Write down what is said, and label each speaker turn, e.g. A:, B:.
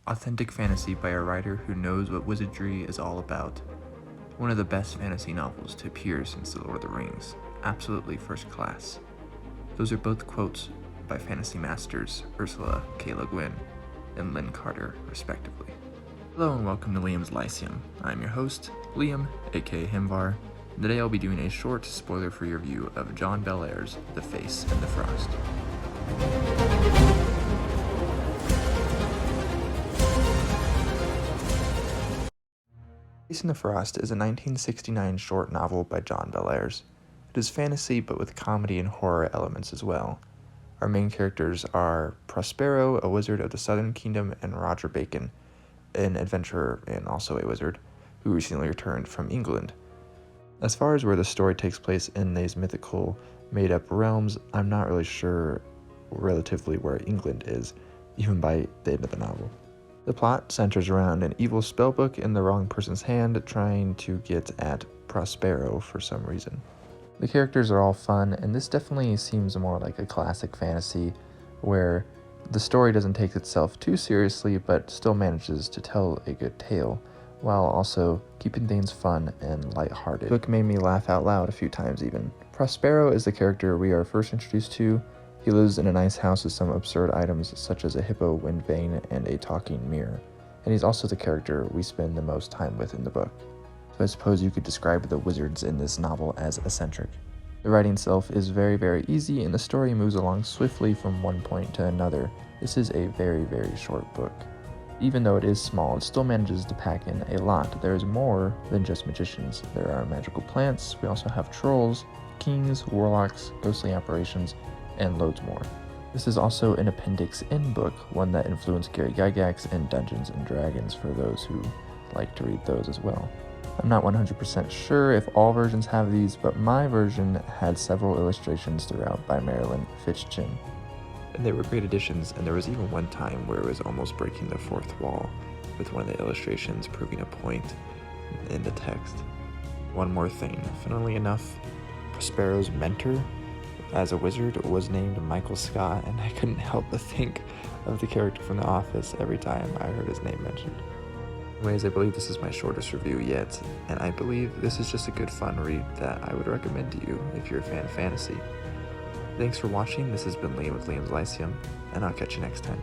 A: Authentic fantasy by a writer who knows what wizardry is all about. One of the best fantasy novels to appear since The Lord of the Rings. Absolutely first class. Those are both quotes by fantasy masters Urusula K Le Guin and Lin Carter, respectively. Hello and welcome to Liam's Lyceum. I'm your host, Liam, aka Himvar, and today I'll be doing a short, spoiler-free review of John Bellairs' The Face in the Frost. Face in the Frost is a 1969 short novel by John Bellairs. It is fantasy but with comedy and horror elements as well. Our main characters are Prospero, a wizard of the Southern Kingdom, and Roger Bacon, an adventurer and also a wizard, who recently returned from England. As far as where the story takes place in these mythical, made-up realms, I'm not really sure relatively where England is, even by the end of the novel. The plot centers around an evil spellbook in the wrong person's hand trying to get at Prospero for some reason. The characters are all fun, and this definitely seems more like a classic fantasy where the story doesn't take itself too seriously but still manages to tell a good tale, while also keeping things fun and lighthearted. The book made me laugh out loud a few times even. Prospero is the character we are first introduced to. He lives in a nice house with some absurd items such as a hippo wind vane and a talking mirror, and he's also the character we spend the most time with in the book. So I suppose you could describe the wizards in this novel as eccentric. The writing itself is very easy, and the story moves along swiftly from one point to another. This is a very short book. Even though it is small, it still manages to pack in a lot. There is more than just magicians. There are magical plants, we also have trolls, kings, warlocks, ghostly apparitions, and loads more. This is also an appendix in book, one that influenced Gary Gygax in Dungeons & Dragons for those who like to read those as well. I'm not 100% sure if all versions have these, but my version had several illustrations throughout by Marilyn Fitchin. And they were great additions, and there was even one time where it was almost breaking the fourth wall, with one of the illustrations proving a point in the text. One more thing, funnily enough, Prospero's mentor as a wizard was named Michael Scott, and I couldn't help but think of the character from The Office every time I heard his name mentioned. Anyways, I believe this is my shortest review yet, and I believe this is just a good fun read that I would recommend to you if you're a fan of fantasy. Thanks for watching. This has been Liam with Liam's Lyceum, and I'll catch you next time.